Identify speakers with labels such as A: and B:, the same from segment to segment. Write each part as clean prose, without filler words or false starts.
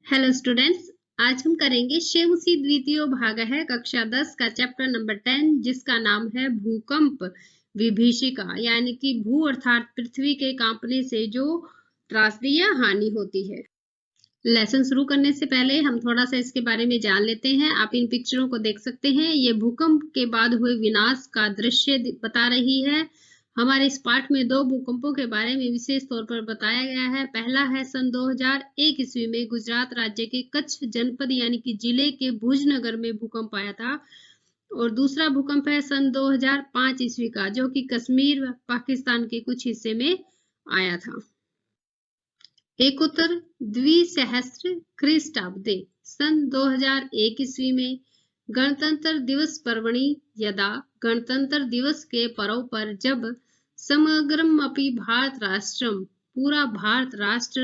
A: Hello students, आज हम करेंगे शेमुसी द्वितीयो भाग है कक्षा 10 का चैप्टर नंबर 10 जिसका नाम है भूकंप विभीषिका यानी कि भू अर्थात पृथ्वी के कांपने से जो त्रासदी या हानि होती है। लेसन शुरू करने से पहले हम थोड़ा सा इसके बारे में जान लेते हैं। आप इन पिक्चरों को देख सकते हैं। ये भूकंप के बाद हुए विनाश का दृश्य बता रही है। हमारे इस पाठ में दो भूकंपों के बारे में विशेष तौर पर बताया गया है। पहला है सन 2001 ईस्वी में गुजरात राज्य के कच्छ जनपद यानी कि जिले के भुजनगर में भूकंप आया था और दूसरा भूकंप है सन 2005 ईस्वी का जो कि कश्मीर व पाकिस्तान के कुछ हिस्से में आया था। एकोत्तर द्विसहस्त्र ख्रीष्टाब्दे सन 2001 ईस्वी में गणतंत्र दिवस पर्वणि यदा गणतंत्र दिवस के पर्व पर जब समग्रमपि भारत राष्ट्रम पूरा भारत राष्ट्र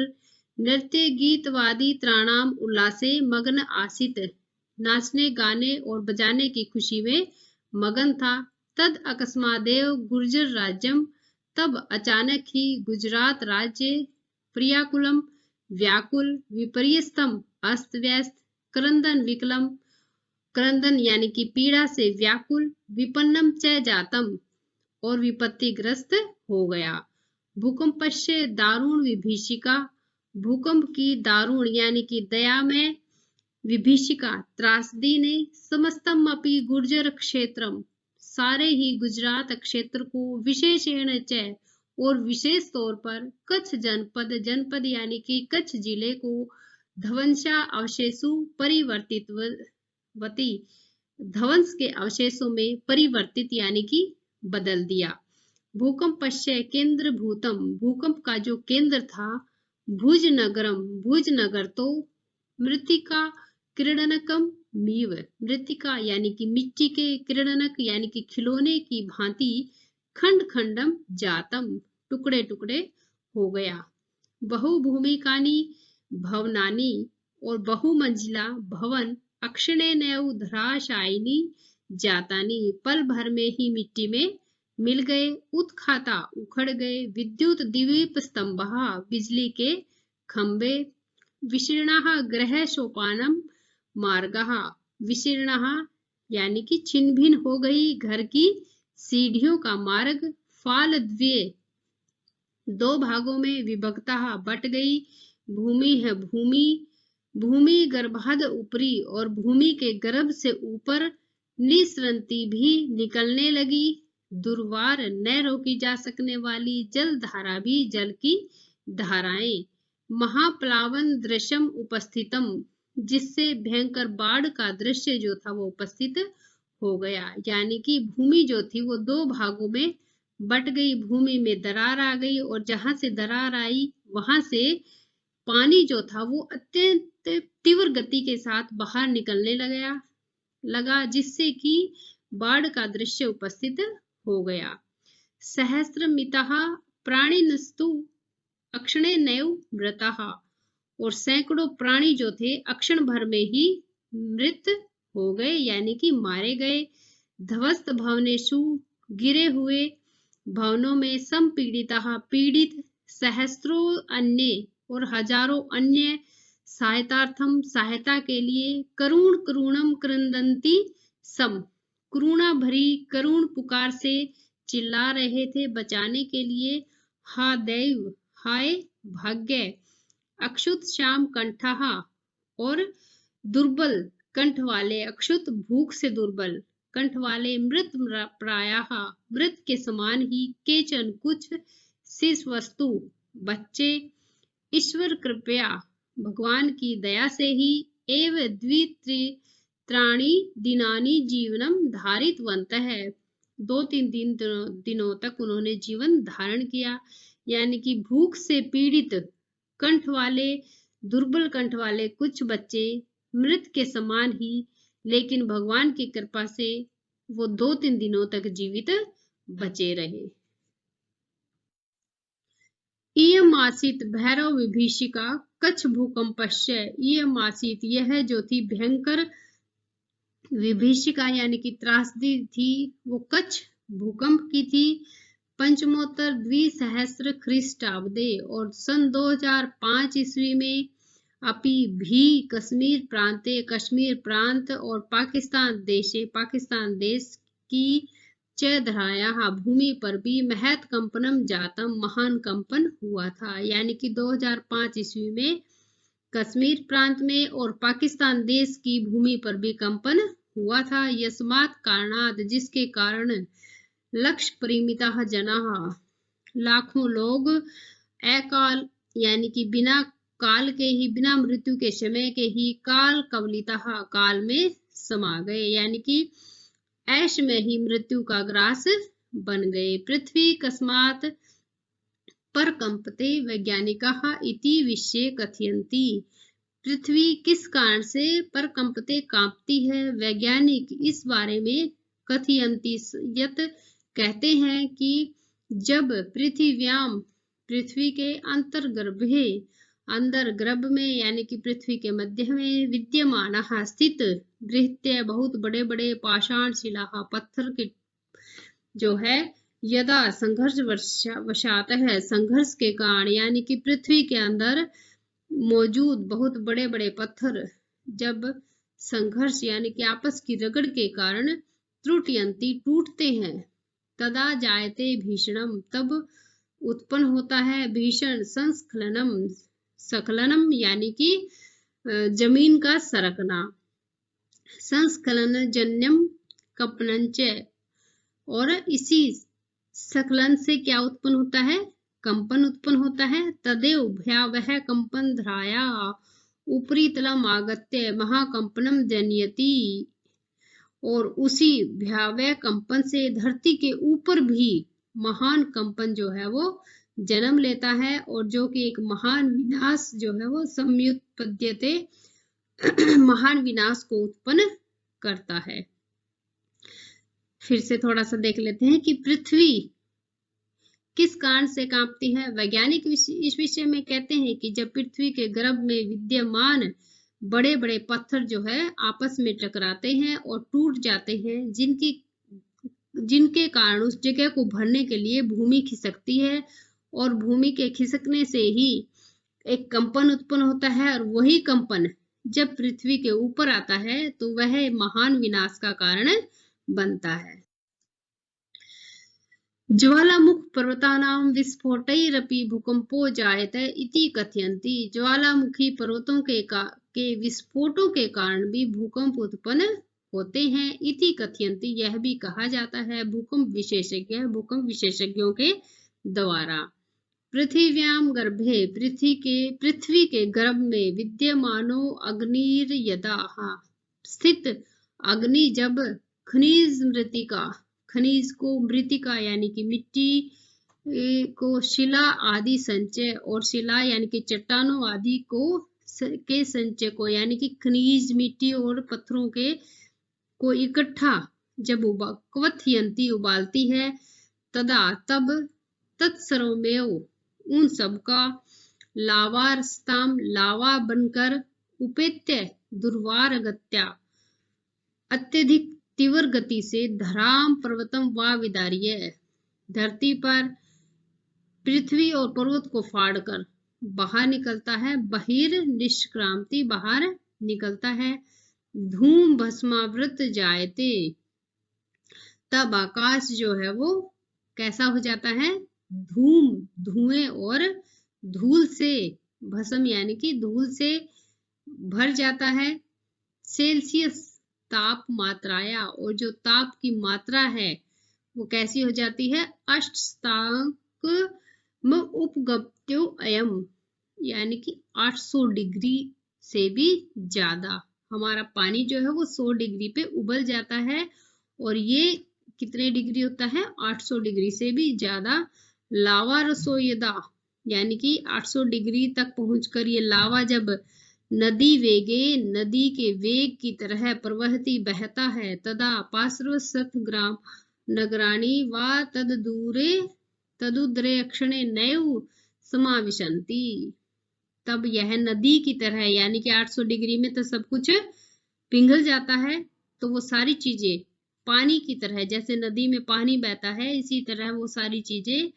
A: नृत्य गीतवादी त्राणाम उल्लासे मग्न आसित नाचने गाने और बजाने की खुशी में मगन था। तद अकस्मादेव गुर्जर राज्यम तब अचानक ही गुजरात राज्य प्रियाकुलम व्याकुल विपर्यस्तम अस्त व्यस्त क्रंदन विकलम क्रंदन यानी कि पीड़ा से व्याकुल विपन्नम च जातम और विपत्तिग्रस्त हो गया। भूकंपस्य दारुण विभीषिका भूकंप की दारुण यानी कि दयामय विभीषिका त्रासदी ने समस्तम अपि गुर्जर क्षेत्रम सारे ही गुजरात क्षेत्र को विशेषेण च और विशेष तौर पर कच्छ जनपद यानी कि कच्छ जिले को ध्वंसा अवशेषु परिवर्तितवती ध्वंस के अवशेषों में परिवर्तित यानी कि बदल दिया। भूकंपस्य केंद्र भूतम भूकंप का जो केंद्र था भुजनगरम भुजनगर तो मृतिका क्रीडनकम मीव मृतिका यानी कि मिट्टी के क्रीडनक यानी कि खिलौने की भांति खंड खंडम जातम टुकड़े टुकड़े हो गया। बहुभूमिकानी भवनानी और बहुमंजिला भवन अक्षणे नैव धराशायिनी जातानी पल भर में ही मिट्टी में मिल गए। उत्खाता उखड़ गए। विद्युत दीप स्तंभा बिजली के खंबे विशीर्णा ग्रह सोपानम मार्गः विशीर्णः यानी कि छिन्न भिन्न हो गई घर की सीढ़ियों का मार्ग। फाल द्वे दो भागों में विभक्ता बट गई। भूमि है भूमि गर्भाद ऊपरी और भूमि के गर्भ से ऊपर निसरंती भी निकलने लगी। दुर्वार न रोकी जा सकने वाली जल धारा भी जल की धाराएं। महाप्लावन दृश्यम उपस्थितम जिससे भयंकर बाढ़ का दृश्य जो था वो उपस्थित हो गया। यानी कि भूमि जो थी वो दो भागों में बट गई। भूमि में दरार आ गई और जहां से दरार आई वहां से पानी जो था वो अत्यंत तीव्र गति के साथ बाहर निकलने लगा जिससे कि बाढ़ का दृश्य उपस्थित हो गया। सहस्रमितः प्राणिनस्तु अक्षणे नैव मृतः और सैकड़ों प्राणी जो थे अक्षण भर में ही मृत हो गए यानी कि मारे गए। ध्वस्त भवनेषु गिरे हुए भवनों में संपीड़ितः पीड़ित सहस्रों अन्य और हजारों अन्य सहायतार्थम सहायता के लिए करुण करुणम क्रंदंती सम करुणा भरी करुण पुकार से चिल्ला रहे थे बचाने के लिए। हा दैव हाय भाग्य अक्षुत श्याम कंठहा और दुर्बल कंठ वाले अक्षुत भूख से दुर्बल कंठ वाले मृत प्रायः मृत के समान ही केचन कुछ शिश वस्तु बच्चे ईश्वर कृपया भगवान की दया से ही एव द्वित्राणि दिनानि जीवनम धारितवंत है 2-3 दिनों तक उन्होंने जीवन धारण किया। यानी कि भूख से पीड़ित कंठ वाले दुर्बल कंठ वाले कुछ बच्चे मृत के समान ही लेकिन भगवान की कृपा से वो 2-3 दिनों तक जीवित बचे रहे। इयम आसीत भैरव विभीषिका कच्छ भूकंपस्य इयम आसीत यह जो थी भयंकर विभीषिका यानी कि त्रासदी थी वो कच्छ भूकंप की थी। पंचमोत्तर द्विसहस्त्र ख्रीष्टाब्दे और सन 2005 ईस्वी में अपि भी कश्मीर प्रांते कश्मीर प्रांत और पाकिस्तान देश की च धरायाः भूमि पर भी महत कंपनम जातम महान कंपन हुआ था। यानी कि 2005 ईस्वी में कश्मीर प्रांत में और पाकिस्तान देश की भूमि पर भी कंपन हुआ था। यस्मात् कारणात् जिसके कारण लक्ष्य परिमिताः जनाः लाखों लोग अकाल यानी कि बिना काल के ही बिना मृत्यु के समय के ही काल कवलितः काल में समा गए यानी कि ऐश में ही मृत्यु का ग्रास बन गए। पृथ्वी कस्मात् परकंपते वैज्ञानिकाः इति विषये कथयन्ति। पृथ्वी किस कारण से परकंपते कांपती है वैज्ञानिक इस बारे में कथयन्ति यत कहते हैं कि जब पृथिव्याम पृथ्वी के अंतर्गर्भे अंदर गर्भ में यानी कि पृथ्वी के मध्य में विद्यमान स्थित बृहत्य बहुत बड़े बड़े पाषाण शिला पत्थर के जो है यदा संघर्ष वशात है संघर्ष के कारण यानी कि पृथ्वी के अंदर मौजूद बहुत बड़े बड़े पत्थर जब संघर्ष यानी कि आपस की रगड़ के कारण त्रुटियंती टूटते हैं तदा जायते भीषणम तब उत्पन्न होता है भीषण संस्खलनम स्खलनम यानी कि जमीन का सरकना संस्खलन जन्यम कंपनंच और इसी स्खलन से क्या उत्पन्न होता है कंपन उत्पन्न होता है तदेव भयावह कंपन धराया ऊपरी तलम आगत्य महाकंपनम जनयति और उसी भयावह कंपन से धरती के ऊपर भी महान कंपन जो है वो जन्म लेता है और जो कि एक महान विनाश जो है वो संयुत्पद्यते महान विनाश को उत्पन्न करता है। फिर से थोड़ा सा देख लेते हैं कि पृथ्वी किस कारण से कांपती है। वैज्ञानिक इस विषय में कहते हैं कि जब पृथ्वी के गर्भ में विद्यमान बड़े बड़े पत्थर जो है आपस में टकराते हैं और टूट जाते हैं जिनके कारण उस जगह को भरने के लिए भूमि खिसकती है और भूमि के खिसकने से ही एक कंपन उत्पन्न होता है और वही कंपन जब पृथ्वी के ऊपर आता है तो वह महान विनाश का कारण बनता है। ज्वालामुख पर्वतानां विस्फोटैरपि भूकंपो जायते इति कथयन्ति। ज्वालामुखी पर्वतों के विस्फोटों के कारण भी भूकंप उत्पन्न होते हैं इति कथयन्ति यह भी कहा जाता है भूकंप विशेषज्ञों के द्वारा। पृथिव्याम गर्भे पृथ्वी के गर्भ में विद्यमानो अग्निर यदा स्थित अग्नि जब खनिज को मृतिका यानी कि मिट्टी को शिला आदि संचय और शिला यानी कि चट्टानों आदि के संचय को यानी कि खनिज मिट्टी और पत्थरों को इकट्ठा जब क्वथयंती उबालती है तब तत्सर्वमेव उन सबका लावा बनकर उपेत्य दुर्वार गत्या अत्यधिक तीव्र गति से धराम पर्वतम व विदार्य धरती पर पृथ्वी और पर्वत को फाड़कर बाहर निकलता है बहिर्निष्क्रांति बाहर निकलता है। धूम भस्मावृत जायते तब आकाश जो है वो कैसा हो जाता है धुएं और धूल से भस्म यानी कि धूल से भर जाता है। सेल्सियस ताप मात्राया और जो ताप की मात्रा है वो कैसी हो जाती है अष्टांक उपगप्त्यो अयम यानी कि 800 डिग्री से भी ज्यादा हमारा पानी जो है वो 100 डिग्री पे उबल जाता है और ये कितने डिग्री होता है 800 डिग्री से भी ज्यादा। लावा रसोयदा यानी कि 800 डिग्री तक पहुंचकर ये लावा जब नदी के वेग की तरह प्रवहती बहता है तदा पार्श्वसत ग्राम नगराणी व तदुदरे अक्षणे नैव समाविशन्ति तब यह नदी की तरह यानी कि 800 डिग्री में तो सब कुछ पिघल जाता है तो वो सारी चीजें पानी की तरह जैसे नदी में पानी बहता है इसी तरह वो सारी चीजें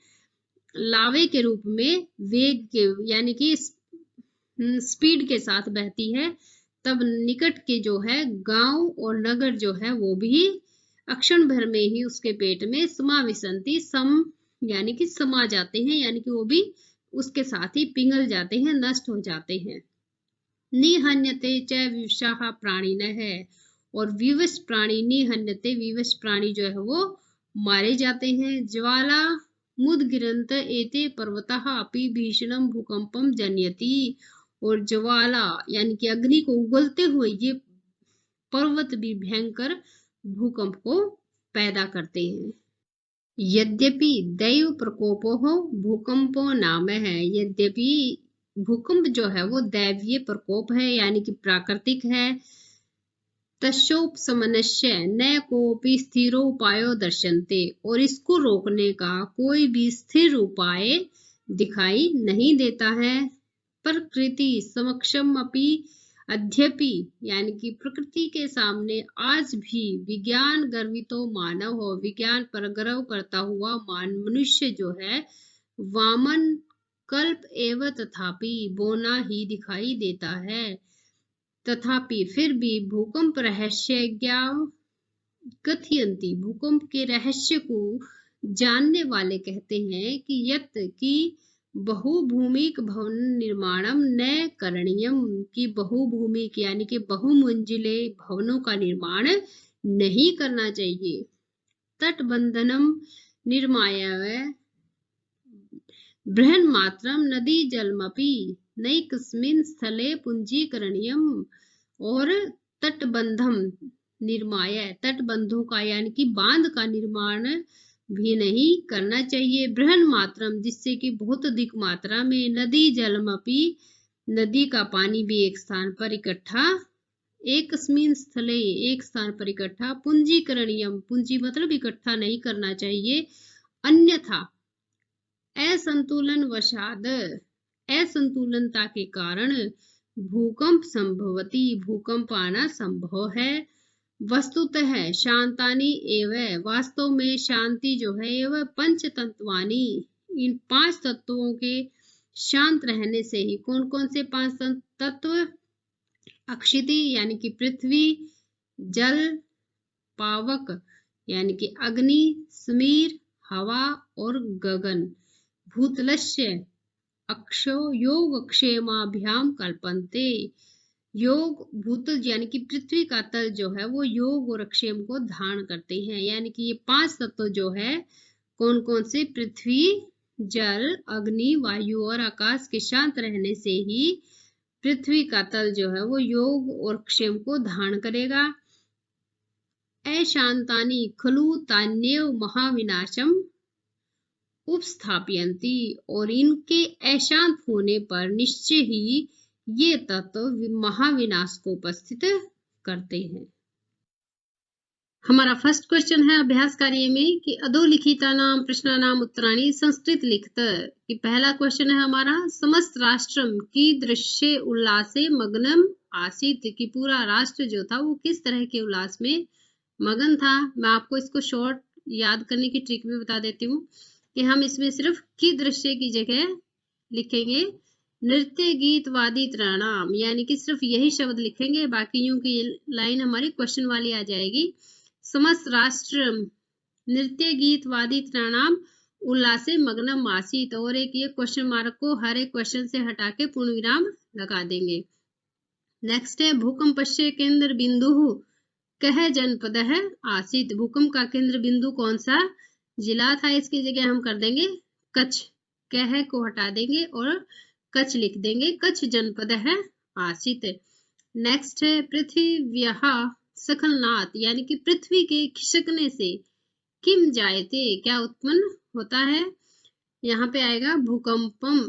A: लावे के रूप में वेग के यानी कि स्पीड के साथ बहती है, तब निकट के जो है गांव और नगर जो है वो भी अक्षण भर में ही उसके पेट में समाविशन्ति यानी कि समा जाते हैं, यानी कि वो भी उसके साथ ही पिघल जाते हैं, नष्ट हो जाते हैं। निहन्यते च विवशाः प्राणिनः, और विवश प्राणी निहन्यते, विवश प्राणी जो है वो मारे जाते हैं। ज्वाला मुदगिरन्त एते पर्वतः अपि भीषणं भूकंपम जनयति, और ज्वाला यानी कि अग्नि को उगलते हुए ये पर्वत भी भयंकर भूकंप को पैदा करते हैं। यद्यपि दैव प्रकोपो भूकंपो नाम है, यद्यपि भूकंप जो है वो दैवीय प्रकोप है, यानी कि प्राकृतिक है। तस्योपशमनस्य न कोऽपि स्थिरोपायो दर्शन्ते, और इसको रोकने का कोई भी स्थिर उपाय दिखाई नहीं देता है। प्रकृति समक्षम अपि अद्यपि, यानी कि प्रकृति के सामने आज भी विज्ञान गर्वितो मानव हो, विज्ञान पर गर्व करता हुआ मनुष्य जो है वामन कल्प एवं तथापि बोना ही दिखाई देता है। तथापि फिर भी भूकंप रहस्यज्ञ कथयन्ति, भूकंप के रहस्य को जानने वाले कहते हैं कि यत् की बहुभूमिक भवन निर्माणम न करणीयम, की बहुभूमिक यानी कि बहुमंजिले भवनों का निर्माण नहीं करना चाहिए। तटबंधनम निर्माय बृहन्मात्रम नदी जलमपि नैकस्मिन् स्थले पुंजीकरणीयम, और तटबंधम निर्माय, तटबंधों का यानी कि बांध का निर्माण भी नहीं करना चाहिए। बृहन मात्रम जिससे कि बहुत अधिक मात्रा में, नदी जलमपि नदी का पानी भी एक स्थान पर इकट्ठा, एकस्मिन् स्थले एक स्थान पर इकट्ठा, पुंजीकरणीयम पुंजी मतलब इकट्ठा नहीं करना चाहिए, अन्यथा असंतुलन वशाद, असंतुलनता के कारण भूकंप संभवती, भूकंप आना संभव है। वस्तुतः शांतानि एव, वास्तव में शांति जो है एवं पंच तत्वानि, इन 5 तत्वों के शांत रहने से ही, कौन कौन से 5 तत्व? अक्षिति यानी कि पृथ्वी, जल, पावक यानी कि अग्नि, समीर हवा और गगन, भूतलस्य अक्षो योगक्षेमाभ्याम कल्पन्ते, योग भूतल यानी कि पृथ्वी का तल जो है वो योग और अक्षेम को धारण करते हैं। यानी कि ये 5 तत्व जो है कौन कौन से? पृथ्वी, जल, अग्नि, वायु और आकाश के शांत रहने से ही पृथ्वी का तल जो है वो योग और क्षेम को धारण करेगा। अशांतानि खलु तान्येव महाविनाशम उपस्थापयन्ति, और इनके अशांत होने पर निश्चय ही ये तत्व महाविनाश को उपस्थित करते हैं। हमारा फर्स्ट क्वेश्चन है अभ्यास कार्य में कि अधोलिखितानां प्रश्नानां उत्तराणि संस्कृत लिखत, कि पहला क्वेश्चन है हमारा, समस्त राष्ट्रम की दृश्य उल्लासे मग्नम आसीत, कि पूरा राष्ट्र जो था वो किस तरह के उल्लास में मगन था। मैं आपको इसको शॉर्ट याद करने की ट्रिक भी बता देती हूँ कि हम इसमें सिर्फ की दृश्य की जगह लिखेंगे नृत्य गीत वादी त्राणाम, यानी कि सिर्फ यही शब्द लिखेंगे, बाकी यूं की लाइन हमारी क्वेश्चन वाली आ जाएगी। समस्त राष्ट्र नृत्य गीत वादी त्राणाम उल्लासे मग्नम आसीत, और एक ये क्वेश्चन मार्क को हर एक क्वेश्चन से हटा के पूर्ण विराम लगा देंगे। नेक्स्ट है भूकंपस्य केंद्र बिंदु कह जनपद है आसीत, भूकंप का केंद्र बिंदु कौन सा जिला था, इसकी जगह हम कर देंगे कच्छ, कह को हटा देंगे और कच्छ लिख देंगे, कच्छ जनपद है आसीत। नेक्स्ट है पृथ्व्याः स्खलनात्, यानी कि पृथ्वी के खिसकने से किम जायते, क्या उत्पन्न होता है। यहाँ पे आएगा भूकंपम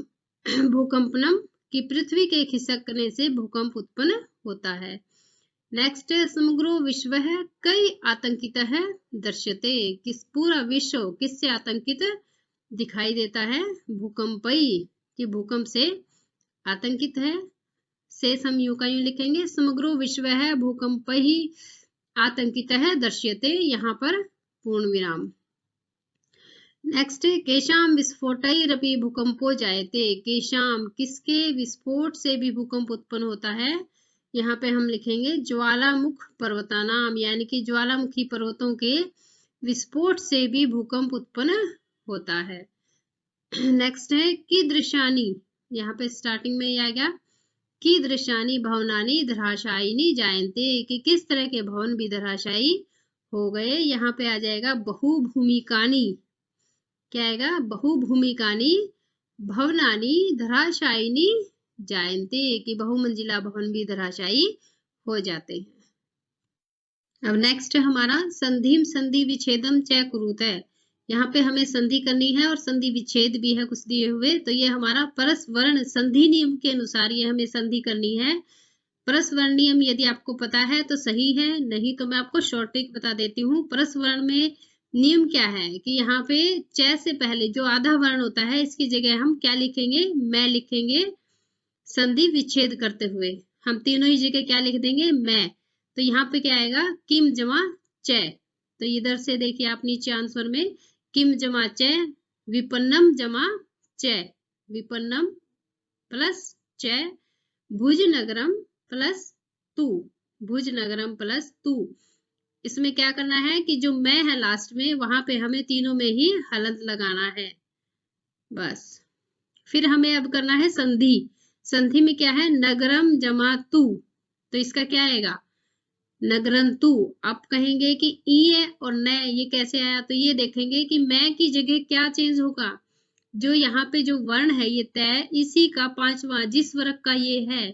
A: भूकंपनम, कि पृथ्वी के खिसकने से भूकंप उत्पन्न होता है। नेक्स्ट है समग्रो विश्व है कई आतंकित है दृश्यते, किस पूरा विश्व किससे आतंकित दिखाई देता है, भूकंपई, कि भूकंप से आतंकित है। से हम यूं का यूं लिखेंगे समग्रो विश्व है भूकंप ही आतंकित है दृश्यते, यहाँ पर पूर्ण विराम। नेक्स्ट है केशाम विस्फोटैरपि भूकंपो जायते। केशाम किसके विस्फोट से भी भूकंप उत्पन्न होता है। यहाँ पे हम लिखेंगे ज्वालामुख पर्वतानाम, यानी कि ज्वालामुखी पर्वतों के विस्फोट से भी भूकंप उत्पन्न होता है। नेक्स्ट है कीदृशानि, यहाँ पे स्टार्टिंग में आ गया कीदृशानि भवनानि धराशायिनी जायन्ते, कि किस तरह के भवन भी धराशायी हो गए। यहाँ पे आ जाएगा बहुभूमिकानि, क्या आएगा, बहुभूमिकानि भवनानि धराशायिनी जायन्ते, कि बहुमंजिला भवन भी धराशायी हो जाते हैं। अब नेक्स्ट है हमारा संधिम संधि विच्छेदम च कुरुत है। यहाँ पे हमें संधि करनी है और संधि विच्छेद भी है कुछ दिए हुए, तो ये हमारा परस्वर्ण संधि नियम के अनुसार ये हमें संधि करनी है। परस्वर्ण नियम यदि आपको पता है तो सही है, नहीं तो मैं आपको शॉर्ट ट्रिक बता देती हूँ। परस्वर्ण में नियम क्या है कि यहाँ पे च से पहले जो आधा वर्ण होता है इसकी जगह हम क्या लिखेंगे, मैं लिखेंगे संधि विच्छेद करते हुए। हम तीनों ही जगह क्या लिख देंगे, मैं। तो यहाँ पे क्या आएगा, किम जमा च। तो इधर से देखिए आप नीचे आंसर में किम जमा च, विपन्नम जमा च, विपन्नम प्लस च, भुजनगरम प्लस तू, भुजनगरम प्लस तू। इसमें क्या करना है कि जो मैं है लास्ट में वहां पे हमें तीनों में ही हलंत लगाना है बस। फिर हमें अब करना है संधि। संधि में क्या है, नगरम जमा तू, तो इसका क्या आएगा, नगरंतु। आप कहेंगे कि ई और न ये कैसे आया, तो ये देखेंगे कि मैं की जगह क्या चेंज होगा, जो यहाँ पे जो वर्ण है ये तय, इसी का पांचवा, जिस वर्ग का ये है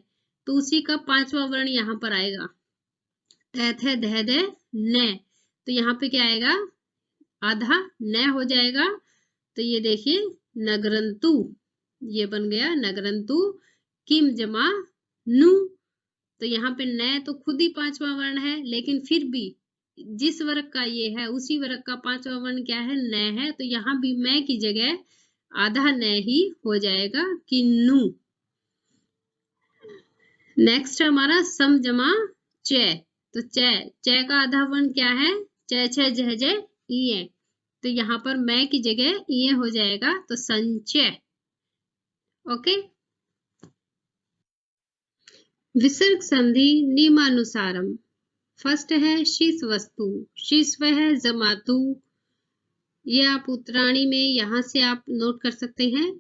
A: तो उसी का पांचवा वर्ण यहाँ पर आएगा, थ ध द न। तो यहाँ पे क्या आएगा, आधा न हो जाएगा। तो ये देखिए नगरंतु, ये बन गया नगरंतु। किम जमा नु, तो यहाँ पे न तो खुद ही पांचवा वर्ण है, लेकिन फिर भी जिस वर्ग का ये है उसी वर्ग का पांचवा वर्ण क्या है, न है। तो यहाँ भी मैं की जगह आधा न ही हो जाएगा कि नु। नेक्स्ट हमारा सम जमा च, तो च का आधा वर्ण क्या है, च छ जह जय ई। तो यहाँ पर मैं की जगह ई हो जाएगा, तो संचय। ओके। विसर्ग संधि नियमानुसारम। फर्स्ट है शीस वस्तु, शीस्व है जमातु, ये आप उत्तराणी में यहाँ से आप नोट कर सकते हैं।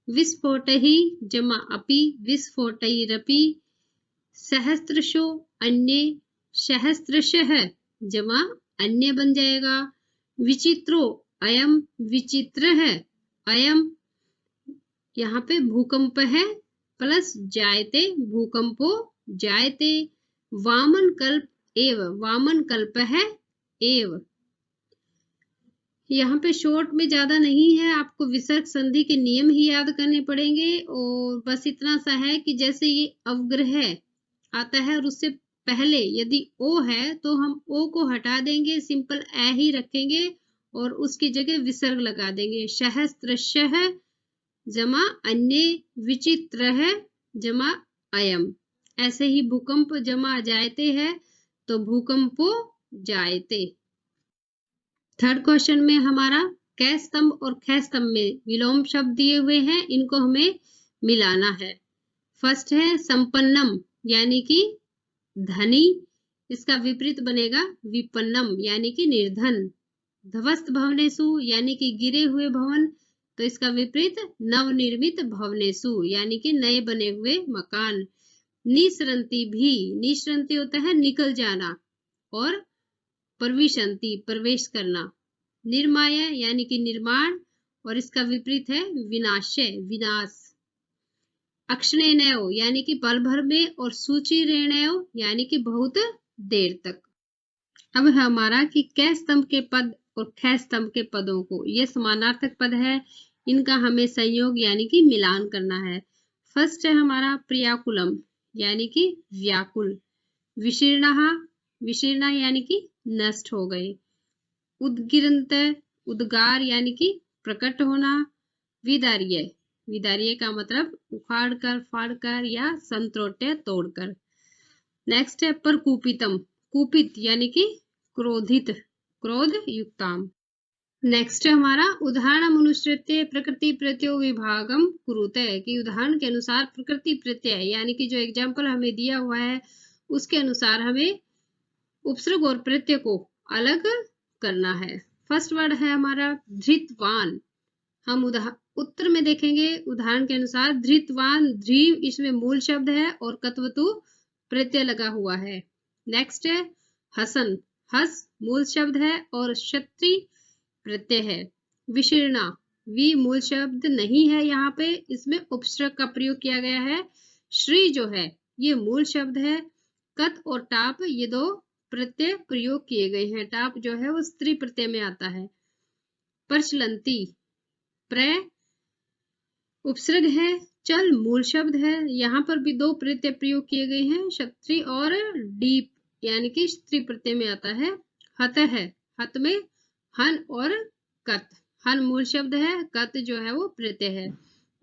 A: विस्फोट ही जमा अपि, विस्फोटैरपि, सहस्त्रशो अन्य, सहस्त्रशः जमा अन्य बन जाएगा। विचित्रो अयम, विचित्र है अयम, यहाँ पे भूकंप है प्लस जायते, भूकंपो जायते। वामन कल्प एव, वामन कल्प है एव। यहाँ पे शॉर्ट में ज्यादा नहीं है, आपको विसर्ग संधि के नियम ही याद करने पड़ेंगे। और बस इतना सा है कि जैसे ये अवग्रह आता है और उससे पहले यदि ओ है तो हम ओ को हटा देंगे, सिंपल ए ही रखेंगे और उसकी जगह विसर्ग लगा देंगे। सहस्त्रशः जमा अन्य, विचित्र है जमा अयम। ऐसे ही भूकंप जमा जायते है तो भूकंपो जायते। थर्ड क्वेश्चन में हमारा कै स्तंभ और ख स्तंभ में विलोम शब्द दिए हुए हैं, इनको हमें मिलाना है। फर्स्ट है संपन्नम, यानी कि धनी, इसका विपरीत बनेगा विपन्नम, यानी कि निर्धन। ध्वस्त भवनेषु, यानी कि गिरे हुए भवन, तो इसका विपरीत नवनिर्मित भवनेषु, यानी कि नए बने हुए मकान। निसरंती भी, निसरंती होता है निकल जाना, और प्रविशंति प्रवेश करना। निर्माय यानी कि निर्माण, और इसका विपरीत है विनाशय, विनाश। अक्षणेनयो यानी कि पल भर में, और सूचिरेणयो यानी कि बहुत देर तक। अब हमारा कि कै स्तंभ के पद और ख स्तंभ के पदों को, ये समानार्थक पद है, इनका हमें संयोग यानी कि मिलान करना है। फर्स्ट है हमारा प्रियाकुलम, यानी कि व्याकुल। विशीर्णः, विशीर्णा यानी कि नष्ट हो गए। उद्गिरंत, उद्गार यानी कि प्रकट होना। विदार्य, विदार्य का मतलब उखाड़ कर, फाड़ कर या संतोटे तोड़कर। नेक्स्ट है परकुपितम, कुपित यानी कि क्रोधित, क्रोध युक्ताम। नेक्स्ट है हमारा उदाहरण अनुसृत्य प्रकृति प्रत्यय विभागम कुरुते, कि उदाहरण के अनुसार प्रकृति प्रत्यय यानी कि जो एग्जाम्पल हमें दिया हुआ है उसके अनुसार हमें उपसर्ग और प्रत्यय को अलग करना है। फर्स्ट वर्ड है हमारा धृतवान। हम उत्तर में देखेंगे उदाहरण के अनुसार धृतवान, ध्री इसमें मूल शब्द है और कत्वतु प्रत्यय लगा हुआ है। नेक्स्ट है हसन, हस मूल शब्द है और क्षत्रि प्रत्यय है। विशीर्णा, वी मूल शब्द नहीं है, यहाँ पे इसमें उपसर्ग का प्रयोग किया गया है। श्री जो है ये मूल शब्द है। कत और टाप ये दो प्रत्यय प्रयोग किए गए हैं। टाप जो है वो स्त्री प्रत्यय में आता है। प्रचलंती, प्र उपसर्ग है, चल मूल शब्द है, यहाँ पर भी दो प्रत्यय प्रयोग किए गए हैं, क्षत्रि और डीप यानी कि स्त्री प्रत्यय में आता है। हत है, हत में हन और कत, हन मूल शब्द है, कत जो है वो प्रत्यय है।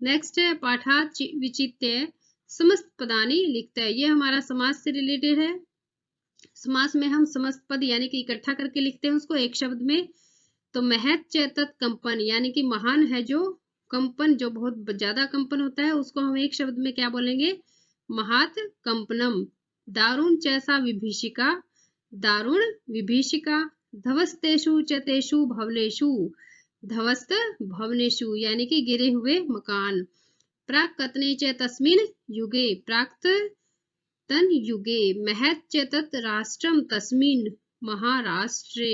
A: नेक्स्ट है पाठात विचित्य समस्त पदानी लिखता है, ये हमारा समास से रिलेटेड है। समास में हम समस्त पद यानी कि इकट्ठा करके लिखते हैं उसको एक शब्द में। तो महत चेतत कंपन यानी कि महान है जो कंपन, जो बहुत ज्यादा कंपन होता है उसको हम एक शब्द में क्या बोलेंगे, महात कंपनम। दारुण चैसा विभीषिका, दारुण विभीषिका। धवस्तेषु चतेषु भवनेषु, धवस्त भवनेषु यानी कि गिरे हुए मकान। प्राक कतने च तस्मिन युगे, प्राक्त तन युगे। महत चेतत राष्ट्रम तस्मिन महाराष्ट्रे।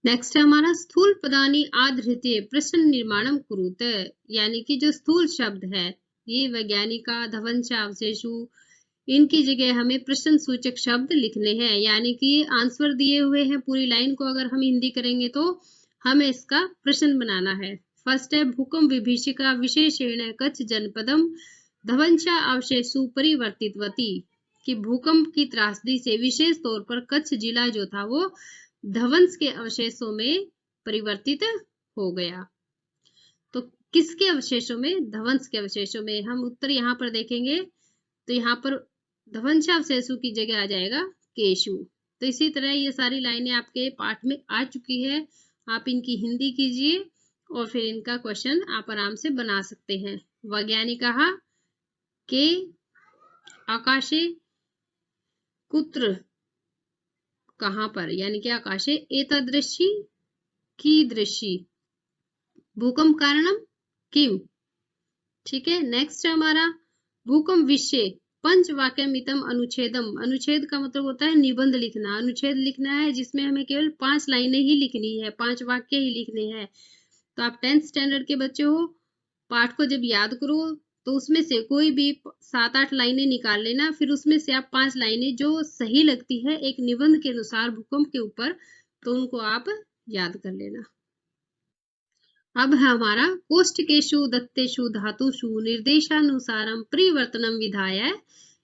A: नेक्स्ट है हमारा स्थूल पदानी आधृत्य प्रश्न निर्माणम कुरुते, यानी कि जो स्थूल शब्द है ये वैज्ञानिका धवंशावशेषु, इनकी जगह हमें प्रश्न सूचक शब्द लिखने हैं, यानी कि आंसर दिए हुए हैं पूरी लाइन को अगर हम हिंदी करेंगे तो हमें इसका प्रश्न बनाना है। फर्स्ट है भूकंप विभीषिका विशेषेण कच्छ जनपदम धवंशा अवशेषु परिवर्तितवती, कि भूकंप की त्रासदी से विशेष तौर पर कच्छ जिला जो था वो ध्वंस के अवशेषों में परिवर्तित हो गया। तो किसके अवशेषों में, ध्वंस के अवशेषों में। हम उत्तर यहाँ पर देखेंगे तो यहाँ पर ध्वंसावशेषु की जगह आ जाएगा केशु। तो इसी तरह ये सारी लाइनें आपके पाठ में आ चुकी है, आप इनकी हिंदी कीजिए और फिर इनका क्वेश्चन आप आराम से बना सकते हैं। वैज्ञानिका के आकाशे कुत्र, कहां पर, यानी कि आकाशे एतादृशी कीदृशी, भूकंप कारणम किम। ठीक है, नेक्स्ट है हमारा भूकंप विषय पंचवाक्यमितम अनुच्छेदम। अनुच्छेद का मतलब होता है निबंध लिखना, अनुच्छेद लिखना है जिसमें हमें केवल 5 लाइनें ही लिखनी है, 5 वाक्य ही लिखने हैं। तो आप 10th स्टैंडर्ड के बच्चे हो, पाठ को जब याद करो तो उसमें से कोई भी 7-8 लाइनें निकाल लेना, फिर उसमें से आप 5 लाइनें जो सही लगती है एक निबंध के अनुसार भूकंप के ऊपर, तो उनको आप याद कर लेना। अब है हमारा कोष्ठकेषु दत्तेषु धातुषु निर्देशानुसारम परिवर्तनम विधाय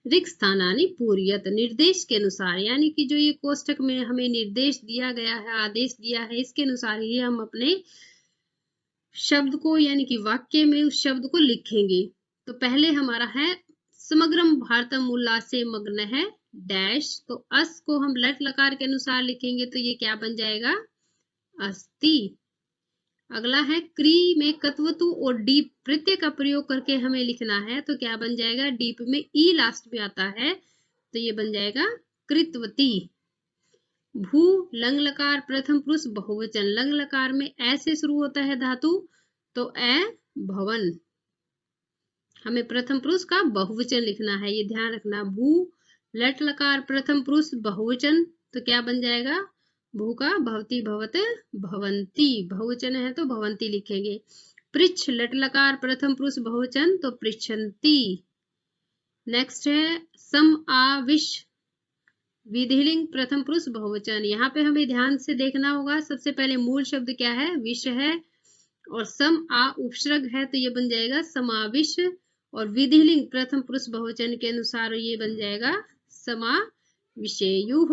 A: रिक्त स्थानानि पूर्यत। निर्देश के अनुसार यानी कि जो ये कोष्ठक में हमें निर्देश दिया गया है, आदेश दिया है, इसके अनुसार ही हम अपने शब्द को यानी कि वाक्य में उस शब्द को लिखेंगे। तो पहले हमारा है समग्रम भारतम उल्लासे मग्न है डैश, तो अस को हम लट लकार के अनुसार लिखेंगे तो ये क्या बन जाएगा, अस्ति। अगला है क्री में कत्वतु और डीप प्रत्यय का प्रयोग करके हमें लिखना है, तो क्या बन जाएगा, डीप में ई लास्ट में आता है तो ये बन जाएगा कृतवती। भू लंग लकार प्रथम पुरुष बहुवचन, लंग लकार में ऐसे शुरू होता है धातु तो ए भवन, हमें प्रथम पुरुष का बहुवचन लिखना है, ये ध्यान रखना। भू लट लकार प्रथम पुरुष बहुवचन तो क्या बन जाएगा, भू का भवती भवत भवंती, बहुवचन है तो भवंती लिखेंगे। पृच्छ लट लकार प्रथम पुरुष बहुवचन तो पृच्छन्ति। नेक्स्ट है सम आविश विधिलिंग प्रथम पुरुष बहुवचन, यहाँ पे हमें ध्यान से देखना होगा, सबसे पहले मूल शब्द क्या है, विष है, और सम आ उपसर्ग है तो ये बन जाएगा समाविश, और विधिलिंग प्रथम पुरुष बहुवचन के अनुसार ये बन जाएगा समाविशेयुः।